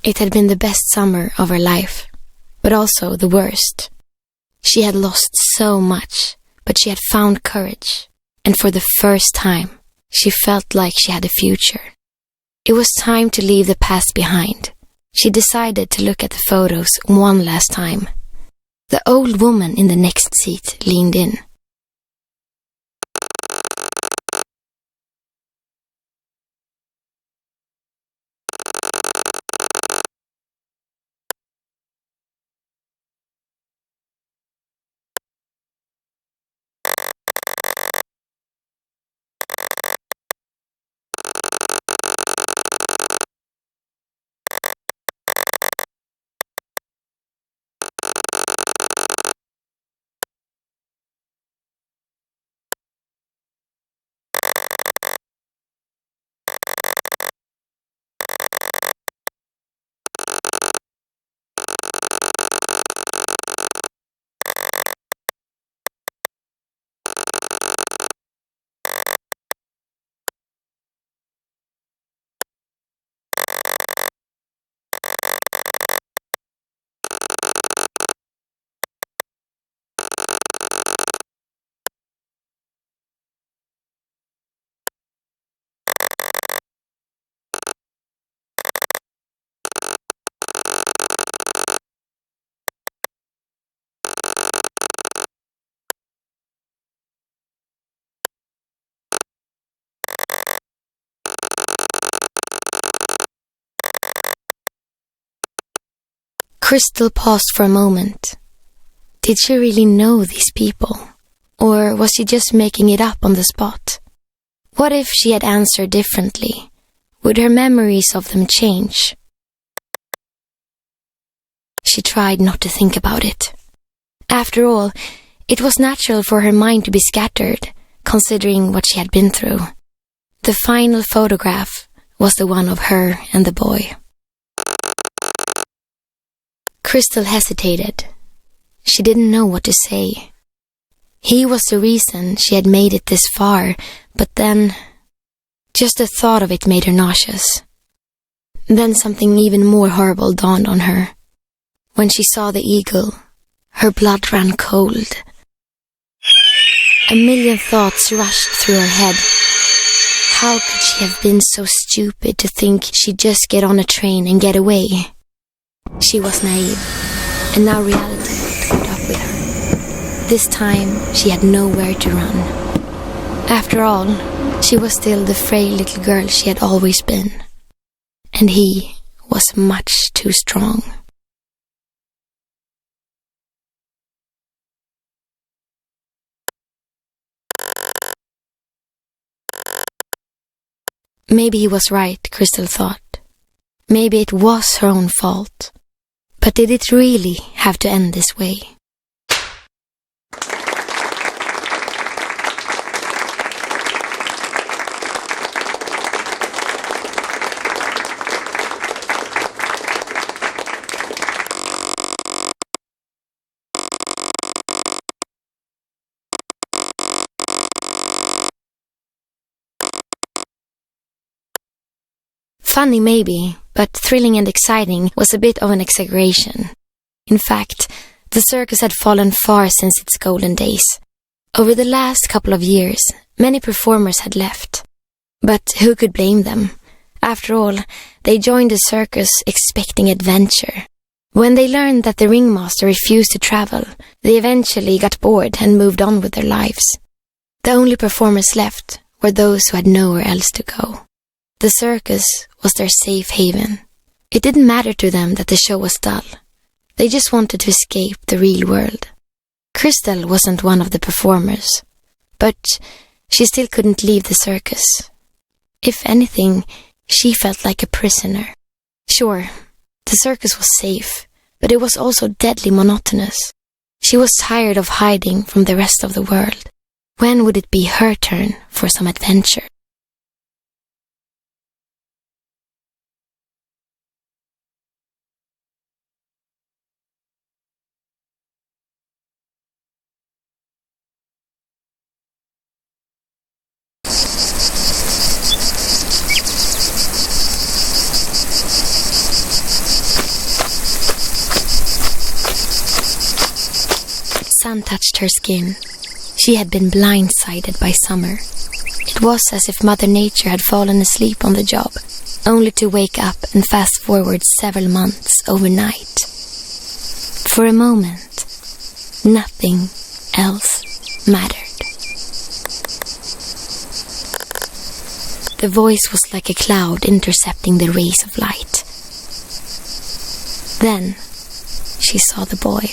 It had been the best summer of her life, but also the worst. She had lost so much, but she had found courage, and for the first time, she felt like she had a future. It was time to leave the past behind. She decided to look at the photos one last time. The old woman in the next seat leaned in. Kristal paused for a moment. Did she really know these people? Or was she just making it up on the spot? What if she had answered differently? Would her memories of them change? She tried not to think about it. After all, it was natural for her mind to be scattered, considering what she had been through. The final photograph was the one of her and the boy. Kristal hesitated. She didn't know what to say. He was the reason she had made it this far, but then just the thought of it made her nauseous. Then something even more horrible dawned on her. When she saw the eagle, her blood ran cold. A million thoughts rushed through her head. How could she have been so stupid to think she'd just get on a train and get away? She was naive, and now reality caught up with her. This time, she had nowhere to run. After all, she was still the frail little girl she had always been. And he was much too strong. Maybe he was right, Kristal thought. Maybe it was her own fault. But did it really have to end this way? Funny maybe, but thrilling and exciting was a bit of an exaggeration. In fact, the circus had fallen far since its golden days. Over the last couple of years, many performers had left. But who could blame them? After all, they joined the circus expecting adventure. When they learned that the ringmaster refused to travel, they eventually got bored and moved on with their lives. The only performers left were those who had nowhere else to go. The circus was their safe haven. It didn't matter to them that the show was dull. They just wanted to escape the real world. Kristal wasn't one of the performers, but she still couldn't leave the circus. If anything, she felt like a prisoner. Sure, the circus was safe, but it was also deadly monotonous. She was tired of hiding from the rest of the world. When would it be her turn for some adventure? sun touched her skin. She had been blindsided by summer. It was as if Mother Nature had fallen asleep on the job, only to wake up and fast forward several months overnight. For a moment, nothing else mattered. The voice was like a cloud intercepting the rays of light. Then she saw the boy.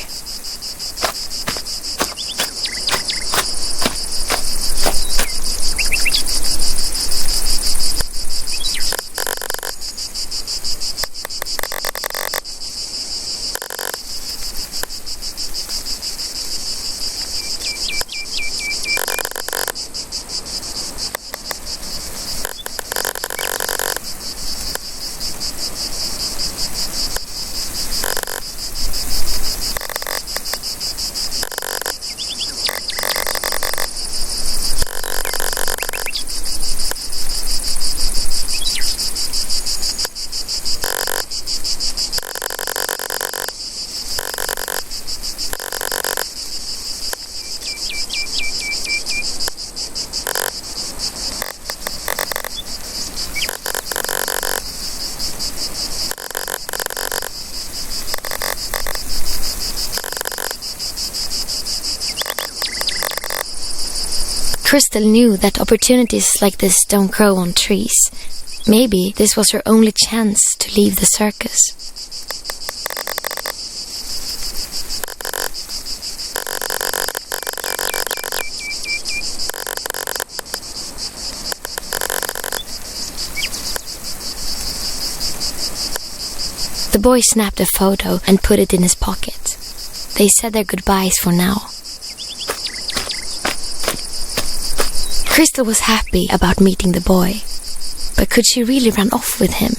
Kristal knew that opportunities like this don't grow on trees. Maybe this was her only chance to leave the circus. The boy snapped a photo and put it in his pocket. They said their goodbyes for now. Kristal was happy about meeting the boy, but could she really run off with him?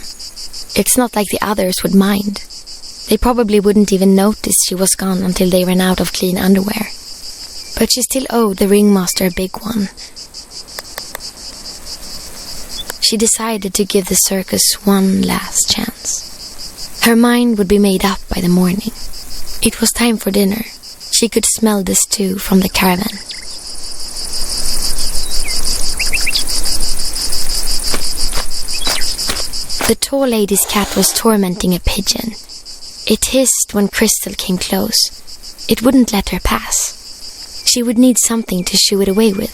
It's not like the others would mind. They probably wouldn't even notice she was gone until they ran out of clean underwear. But she still owed the ringmaster a big one. She decided to give the circus one last chance. Her mind would be made up by the morning. It was time for dinner. She could smell the stew from the caravan. The tall lady's cat was tormenting a pigeon. It hissed when Kristal came close. It wouldn't let her pass. She would need something to shoo it away with.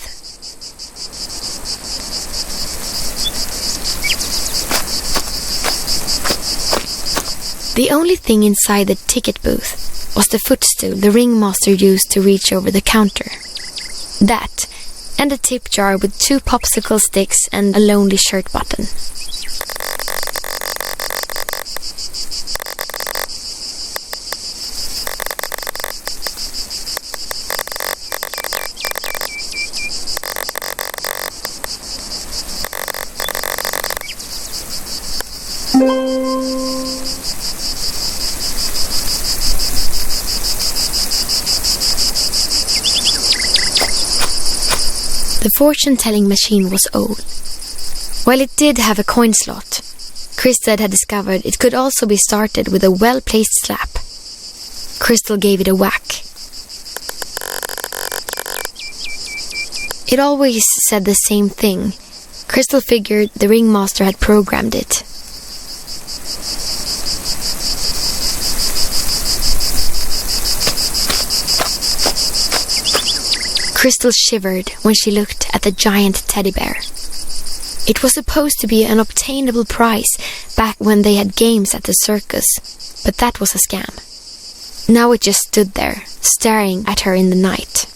The only thing inside the ticket booth was the footstool the ringmaster used to reach over the counter. That, and a tip jar with 2 popsicle sticks and a lonely shirt button. The fortune-telling machine was old. While it did have a coin slot, Kristal had discovered it could also be started with a well-placed slap. Kristal gave it a whack. It always said the same thing. Kristal figured the ringmaster had programmed it. Kristal shivered when she looked at the giant teddy bear. It was supposed to be an obtainable prize back when they had games at the circus, but that was a scam. Now it just stood there, staring at her in the night.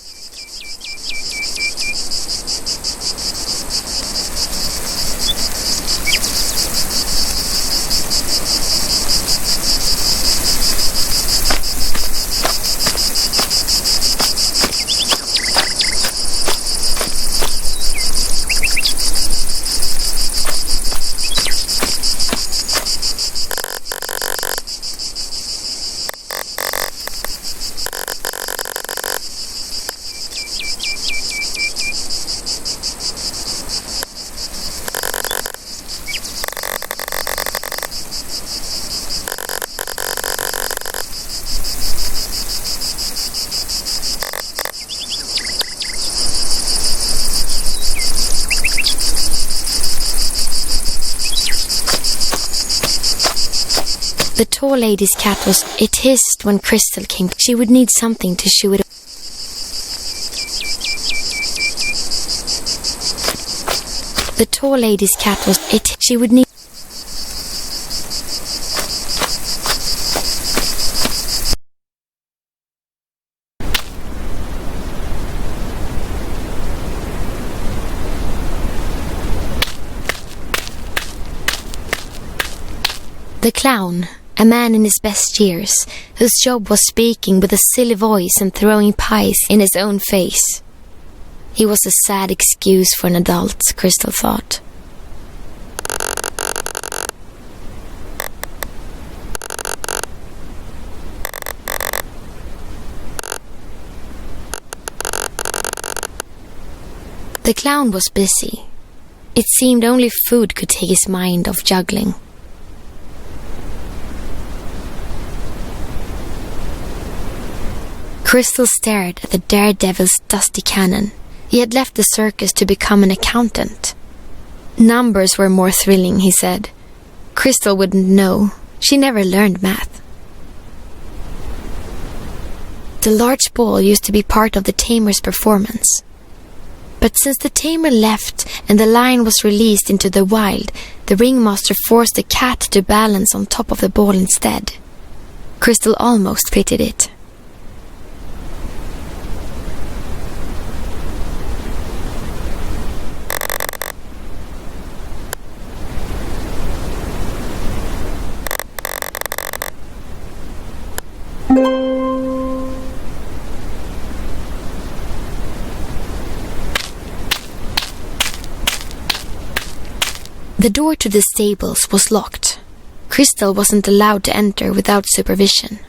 The tall lady's cat was... It hissed when Kristal came. She would need something to shoo it. The tall lady's cat was... She would need... The clown, a man in his best years, whose job was speaking with a silly voice and throwing pies in his own face. He was a sad excuse for an adult, Kristal thought. The clown was busy. It seemed only food could take his mind off juggling. Kristal stared at the daredevil's dusty cannon. He had left the circus to become an accountant. Numbers were more thrilling, he said. Kristal wouldn't know. She never learned math. The large ball used to be part of the tamer's performance. But since the tamer left and the lion was released into the wild, the ringmaster forced the cat to balance on top of the ball instead. Kristal almost pitied it. The door to the stables was locked. Kristal wasn't allowed to enter without supervision.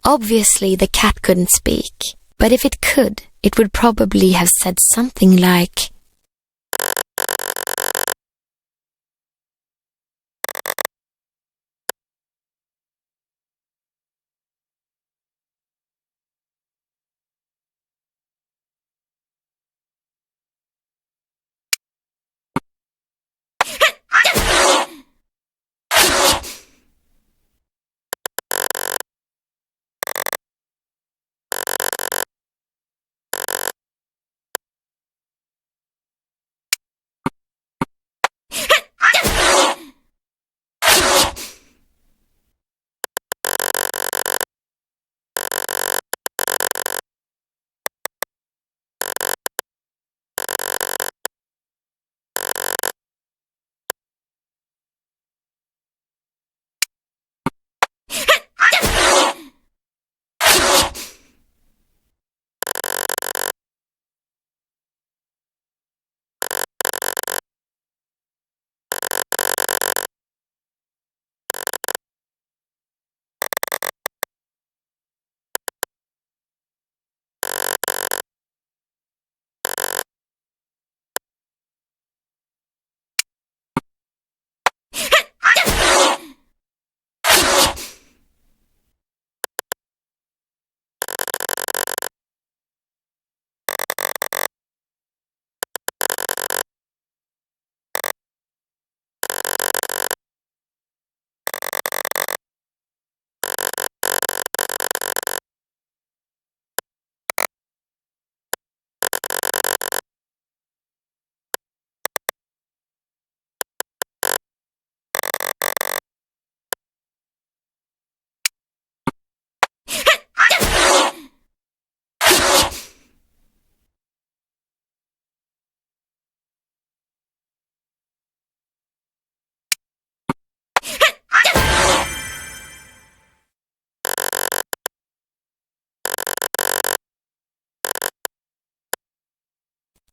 Obviously, the cat couldn't speak, but if it could, it would probably have said something like...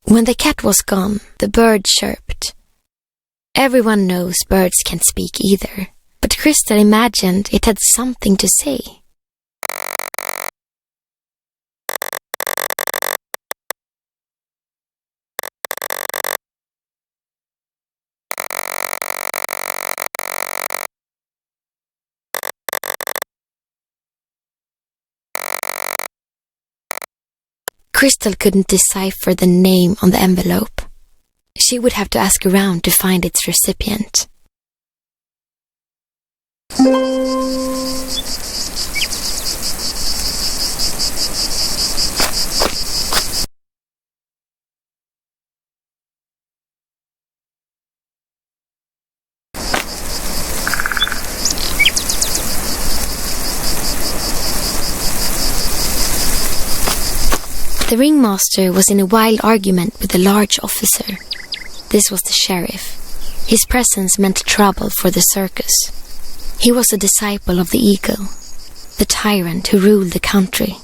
When the cat was gone, the bird chirped. Everyone knows birds can't speak either, but Kristal imagined it had something to say. Kristal couldn't decipher the name on the envelope. She would have to ask around to find its recipient. The ringmaster was in a wild argument with a large officer. This was the sheriff. His presence meant trouble for the circus. He was a disciple of the eagle, the tyrant who ruled the country.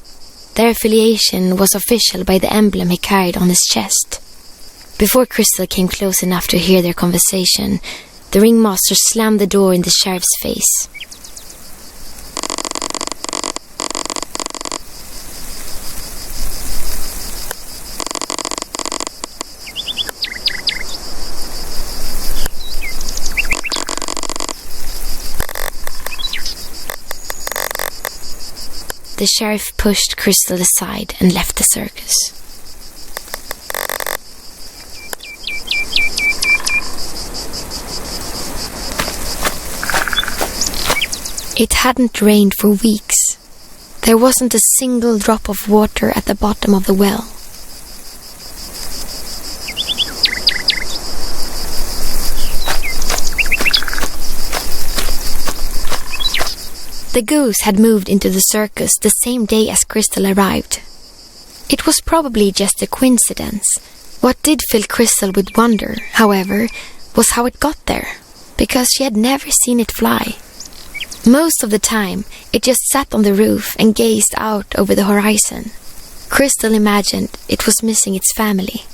Their affiliation was official by the emblem he carried on his chest. Before Kristal came close enough to hear their conversation, the ringmaster slammed the door in the sheriff's face. The sheriff pushed Kristal aside and left the circus. It hadn't rained for weeks. There wasn't a single drop of water at the bottom of the well. The goose had moved into the circus the same day as Kristal arrived. It was probably just a coincidence. What did fill Kristal with wonder, however, was how it got there, because she had never seen it fly. Most of the time, it just sat on the roof and gazed out over the horizon. Kristal imagined it was missing its family.